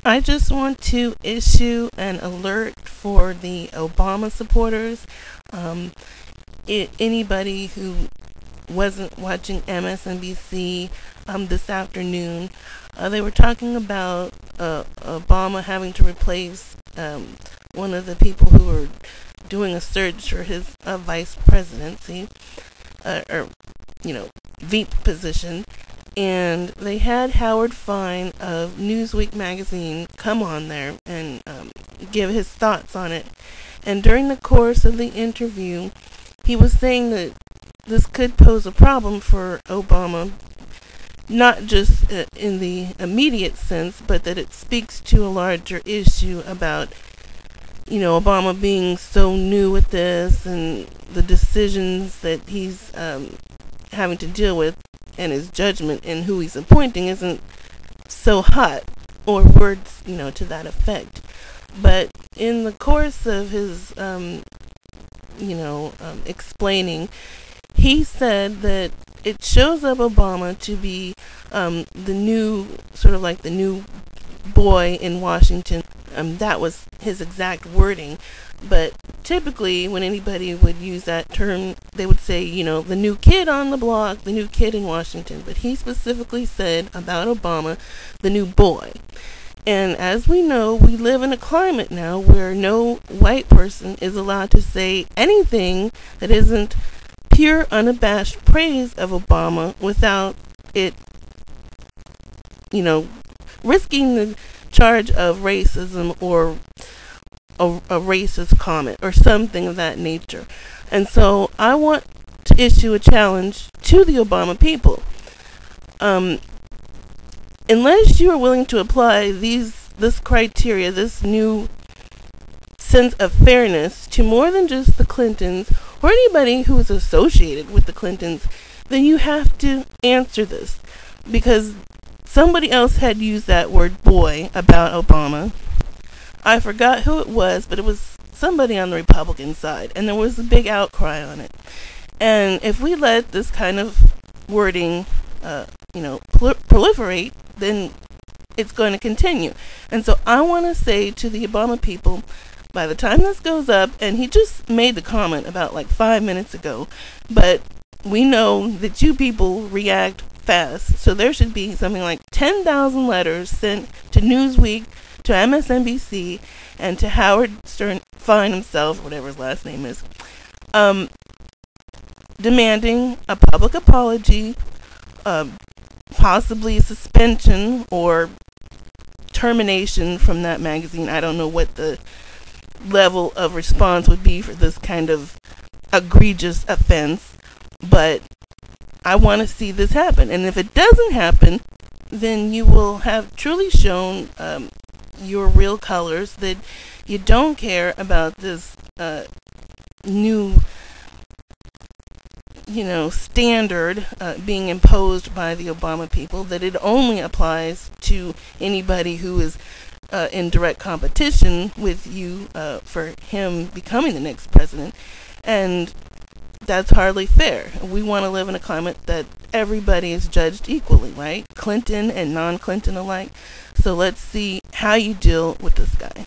I just want to issue an alert for the Obama supporters. Anybody who wasn't watching MSNBC this afternoon, they were talking about Obama having to replace one of the people who were doing a search for his vice presidency, VP position. And they had Howard Fine of Newsweek magazine come on there and give his thoughts on it. And during the course of the interview, he was saying that this could pose a problem for Obama, not just in the immediate sense, but that it speaks to a larger issue about, Obama being so new at this and the decisions that he's having to deal with, and his judgment in who he's appointing isn't so hot, or words, to that effect. But in the course of his, explaining, he said that it shows up Obama to be the new, sort of like the new boy in Washington. That was his exact wording. But typically, when anybody would use that term, they would say, the new kid on the block, the new kid in Washington. But he specifically said about Obama, the new boy. And as we know, we live in a climate now where no white person is allowed to say anything that isn't pure, unabashed praise of Obama without it, risking the charge of racism or a racist comment or something of that nature. And so I want to issue a challenge to the Obama people. Unless you are willing to apply this criteria, this new sense of fairness to more than just the Clintons or anybody who is associated with the Clintons, then you have to answer this, because somebody else had used that word boy about Obama. I forgot who it was, but it was somebody on the Republican side, and there was a big outcry on it. And if we let this kind of wording, proliferate, then it's going to continue. And so I want to say to the Obama people, by the time this goes up, and he just made the comment about like 5 minutes ago, but we know that you people react fast, so there should be something like 10,000 letters sent to Newsweek, to MSNBC, and to Howard Fine himself, whatever his last name is, demanding a public apology, possibly suspension or termination from that magazine. I don't know what the level of response would be for this kind of egregious offense, but I want to see this happen. And if it doesn't happen, then you will have truly shown your real colors, that you don't care about this new standard being imposed by the Obama people, that it only applies to anybody who is in direct competition with you for him becoming the next president. And that's hardly fair. We want to live in a climate that everybody is judged equally, right? Clinton and non-Clinton alike. So let's see how you deal with this guy.